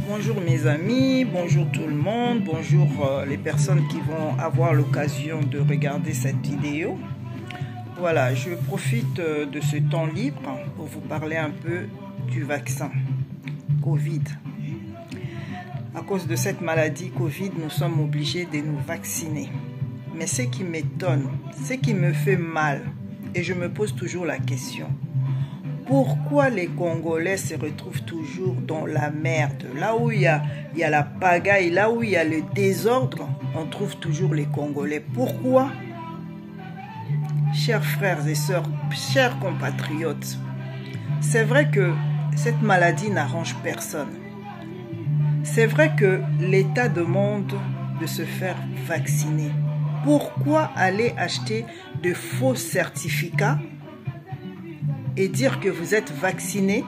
Bonjour mes amis, bonjour tout le monde, bonjour les personnes qui vont avoir l'occasion de regarder cette vidéo. Voilà, je profite de ce temps libre pour vous parler un peu du vaccin Covid. À cause de cette maladie Covid, nous sommes obligés de nous vacciner. Mais ce qui m'étonne, ce qui me fait mal, et je me pose toujours la question, pourquoi les Congolais se retrouvent toujours dans la merde? Là où il y a la pagaille, là où il y a le désordre, on trouve toujours les Congolais. Pourquoi? Chers frères et sœurs, chers compatriotes, c'est vrai que cette maladie n'arrange personne. C'est vrai que l'État demande de se faire vacciner. Pourquoi aller acheter de faux certificats et dire que vous êtes vacciné?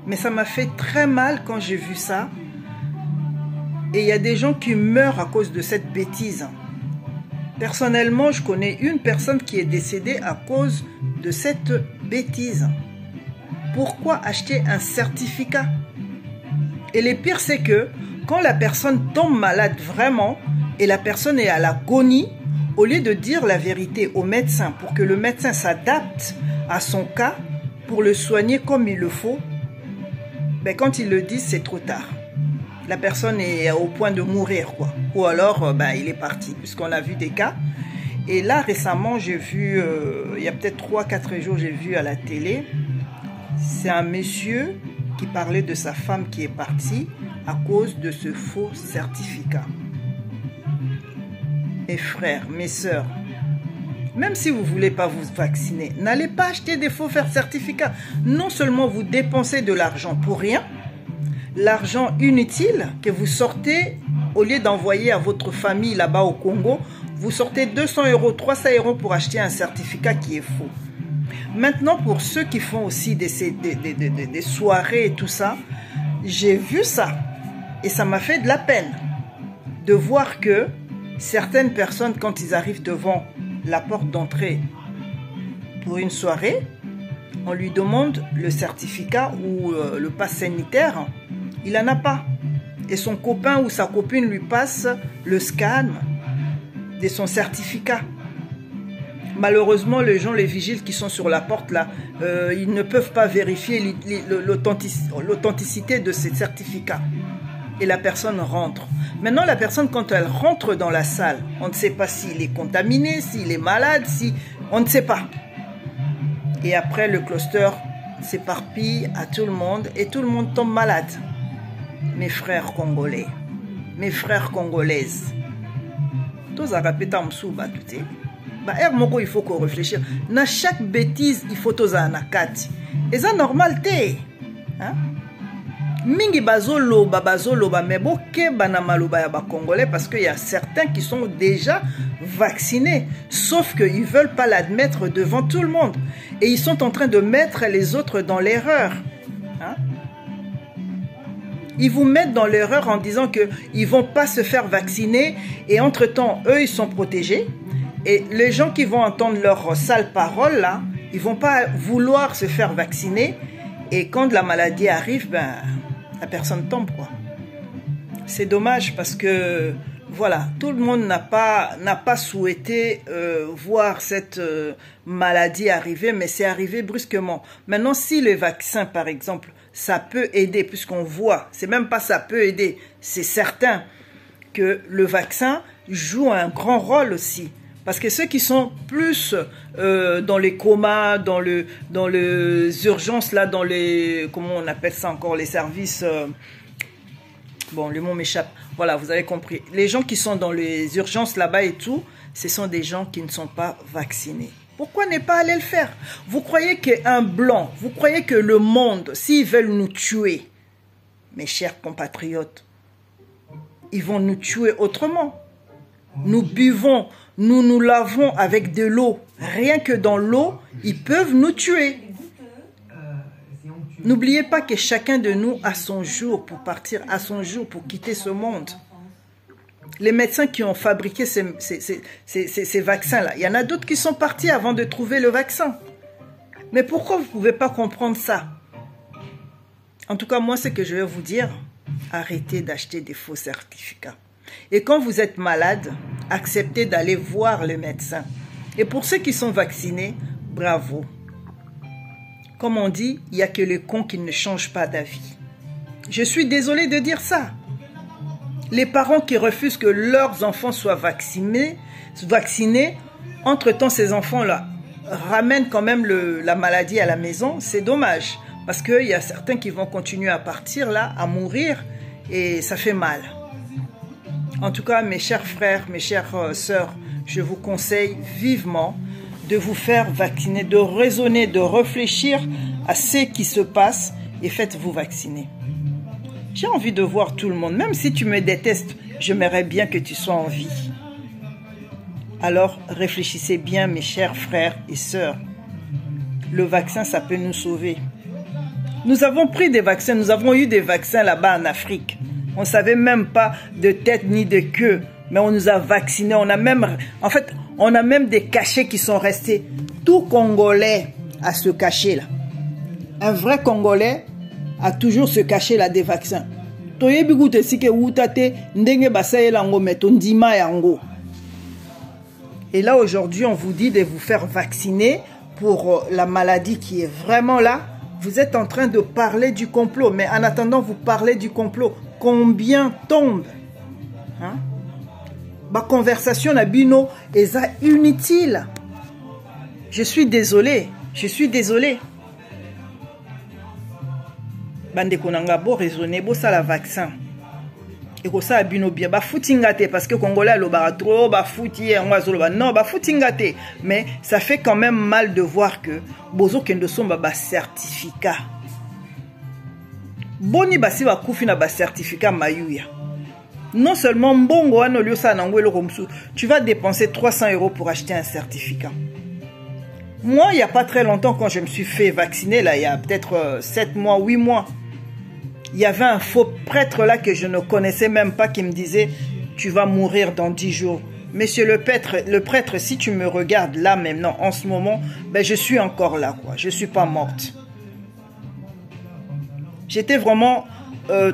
Mais ça m'a fait très mal quand j'ai vu ça. Et il y a des gens qui meurent à cause de cette bêtise. Personnellement, je connais une personne qui est décédée à cause de cette bêtise. Pourquoi acheter un certificat? Et le pire, c'est que quand la personne tombe malade vraiment et la personne est à l'agonie, au lieu de dire la vérité au médecin pour que le médecin s'adapte à son cas pour le soigner comme il le faut, ben quand ils le disent, c'est trop tard. La personne est au point de mourir, quoi. Ou alors, il est parti, puisqu'on a vu des cas. Et là, récemment, j'ai vu, il y a peut-être 3-4 jours, j'ai vu à la télé, c'est un monsieur qui parlait de sa femme qui est partie à cause de ce faux certificat. Mes frères, mes sœurs, même si vous ne voulez pas vous vacciner, n'allez pas acheter des faux certificats. Non seulement vous dépensez de l'argent pour rien, l'argent inutile que vous sortez, au lieu d'envoyer à votre famille là-bas au Congo, vous sortez 200 €, 300 € pour acheter un certificat qui est faux. Maintenant, pour ceux qui font aussi des soirées et tout ça, j'ai vu ça et ça m'a fait de la peine de voir que certaines personnes, quand ils arrivent devant la porte d'entrée pour une soirée, on lui demande le certificat ou le pass sanitaire, il n'en a pas. Et son copain ou sa copine lui passe le scan de son certificat. Malheureusement, les gens, les vigiles qui sont sur la porte là, ils ne peuvent pas vérifier l'authenticité de ces certificats. Et la personne rentre. Maintenant, la personne, quand elle rentre dans la salle, on ne sait pas s'il est contaminé, s'il est malade, on ne sait pas. Et après, le cluster s'éparpille à tout le monde et tout le monde tombe malade. Mes frères congolais, mes frères congolaises, tous à répéter en dessous, il faut qu'on réfléchisse. Dans chaque bêtise, il faut tous en akati. Et ça, normal, hein? Mingi bazoloba mais boke bana maloba ya ba congolais parce qu'il y a certains qui sont déjà vaccinés, sauf qu'ils veulent pas l'admettre devant tout le monde et ils sont en train de mettre les autres dans l'erreur, hein? Ils vous mettent dans l'erreur en disant que ils vont pas se faire vacciner et entre-temps eux ils sont protégés et les gens qui vont entendre leurs sales paroles là, ils vont pas vouloir se faire vacciner et quand la maladie arrive, la personne tombe, quoi. C'est dommage parce que, voilà, tout le monde n'a pas souhaité voir cette maladie arriver, mais c'est arrivé brusquement. Maintenant, si le vaccin, par exemple, ça peut aider, puisqu'on voit, c'est même pas ça peut aider, c'est certain que le vaccin joue un grand rôle aussi. Parce que ceux qui sont plus dans les comas, dans les urgences, là, dans les, comment on appelle ça encore, les services, bon, le mot m'échappe, voilà, vous avez compris. Les gens qui sont dans les urgences là-bas et tout, ce sont des gens qui ne sont pas vaccinés. Pourquoi ne pas aller le faire? Vous croyez qu'un blanc, vous croyez que le monde, s'ils veulent nous tuer, mes chers compatriotes, ils vont nous tuer autrement. Nous buvons, nous nous lavons avec de l'eau. Rien que dans l'eau, ils peuvent nous tuer. N'oubliez pas que chacun de nous a son jour pour partir, a son jour pour quitter ce monde. Les médecins qui ont fabriqué ces vaccins-là, il y en a d'autres qui sont partis avant de trouver le vaccin. Mais pourquoi vous ne pouvez pas comprendre ça? En tout cas, moi, ce que je vais vous dire, arrêtez d'acheter des faux certificats. Et quand vous êtes malade, acceptez d'aller voir le médecin. Et pour ceux qui sont vaccinés, bravo. Comme on dit, il n'y a que les cons qui ne changent pas d'avis. Je suis désolée de dire ça. Les parents qui refusent que leurs enfants soient vaccinés, entre-temps, ces enfants-là ramènent quand même la maladie à la maison. C'est dommage. Parce qu'il y a certains qui vont continuer à partir là, à mourir, et ça fait mal. En tout cas, mes chers frères, mes chères sœurs, je vous conseille vivement de vous faire vacciner, de raisonner, de réfléchir à ce qui se passe et faites-vous vacciner. J'ai envie de voir tout le monde, même si tu me détestes, j'aimerais bien que tu sois en vie. Alors, réfléchissez bien, mes chers frères et sœurs. Le vaccin, ça peut nous sauver. Nous avons pris des vaccins, nous avons eu des vaccins là-bas en Afrique. On ne savait même pas de tête ni de queue, mais on nous a vaccinés. On a même des cachets qui sont restés. Tout Congolais a ce cachet-là. Un vrai Congolais a toujours ce cachet-là des vaccins. Et là, aujourd'hui, on vous dit de vous faire vacciner pour la maladie qui est vraiment là. Vous êtes en train de parler du complot, mais en attendant, vous parlez du complot. Combien tombe? Ma conversation na bino est inutile. Je suis désolé. Je suis désolé. Bande konanga bo raisonner, bo ça la vaccin. Et ko ça bino bien ba foutingate parce que Congolais lo ba trop ba fouti non ba foutingate, mais ça fait quand même mal de voir que bozo kendo somba ba certificat. Boni basi ba kufi na ba certificat mayuya. Non seulement mbongo ano lio sa nangwelo komsu, tu vas dépenser 300 € pour acheter un certificat. Moi, il n'y a pas très longtemps, quand je me suis fait vacciner, là, il y a peut-être 7 mois, 8 mois, il y avait un faux prêtre là que je ne connaissais même pas qui me disait « Tu vas mourir dans 10 jours ». Monsieur le prêtre, si tu me regardes là maintenant, en ce moment, ben, je suis encore là, quoi. Je ne suis pas morte. J'étais vraiment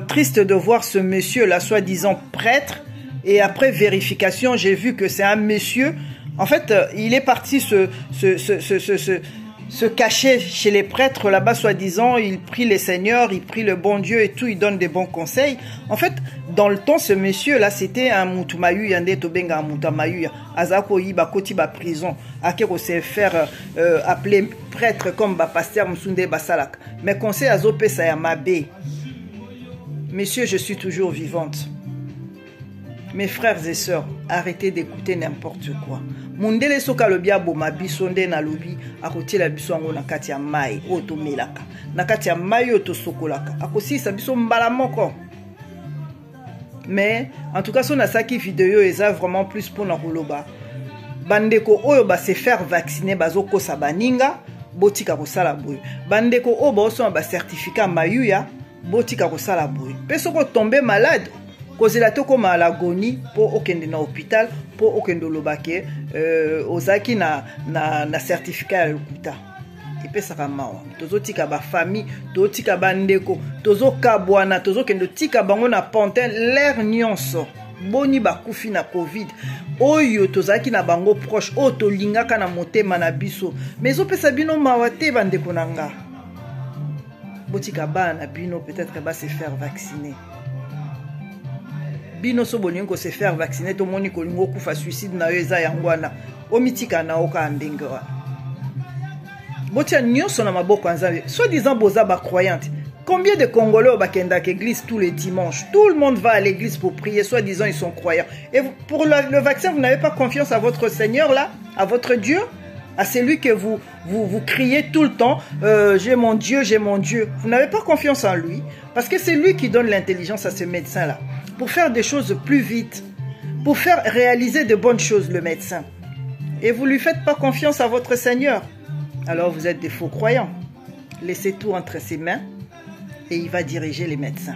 triste de voir ce monsieur-là, soi-disant prêtre. Et après vérification, j'ai vu que c'est un monsieur. En fait, il est parti se cacher chez les prêtres là-bas, soi-disant. Il prie les seigneurs, il prie le bon Dieu et tout. Il donne des bons conseils. En fait, dans le temps, ce monsieur-là, c'était un Moutumayu, Yande Tobenga Moutamayu. Azako Yiba Kotiba prison. Akero s'est faire appeler prêtre comme pasteur Msunde Basalak. Mais conseil à Zope Sayamabe. Messieurs, je suis toujours vivante. Mes frères et sœurs, arrêtez d'écouter n'importe quoi. Mundele soka lobia boma bisonde na lobi akoti la bisongo na kati ya mai oto melaka. Na kati ya mai oto sokolaka. Akosi sa biso mbala moko. Mais en tout cas son asaki vidéo eza vraiment plus pour na koloba. Bandeko oyo ba se faire vacciner bazoko sa baninga botika kosala boye. Bandeko oyo ba so ba certificat mayuya botika kosala boye. Pesoko tomber malade. Kozela toko ma l'agonie pour okende na hôpital pour okendo lobake ozaki na certificat ya lokuta epesaka mawa tozotika ba famille tozotika bandeko tozokabwana tozokendo tika bango na pantin l'air nyonso boni bakufi na covid oyo tozaki na bango proche oyo tolingaka na motema na biso mais ezopesa bino mawa te bandeko na nga botika bana bino peut-être ba se faire vacciner. Bino so bolingo se faire vacciner to moni ko lingo kufa suicide na eza yangwana omitika na oka ndengwa botia nyonso na maboko nzambe soi-disant boza ba croyante. Combien de Congolais au bakenda l'église tous les dimanches? Tout le monde va à l'église pour prier, soi-disant ils sont croyants. Et pour le vaccin, vous n'avez pas confiance à votre Seigneur là, à votre Dieu, à celui que vous criez tout le temps, j'ai mon Dieu, j'ai mon Dieu. Vous n'avez pas confiance en lui, parce que c'est lui qui donne l'intelligence à ce médecin-là, pour faire des choses plus vite, pour faire réaliser de bonnes choses, le médecin. Et vous ne lui faites pas confiance à votre Seigneur. Alors vous êtes des faux croyants. Laissez tout entre ses mains et il va diriger les médecins.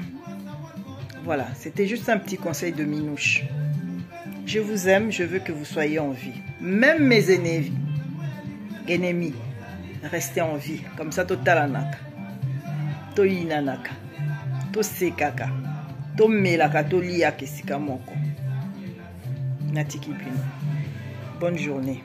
Voilà, c'était juste un petit conseil de Minouche. Je vous aime, je veux que vous soyez en vie. Même mes ennemis, restez en vie. Comme ça, totalanaka. Toyinanaka. tosekaka tomelaka toliaka esika moko natiki bino. Bonne journée.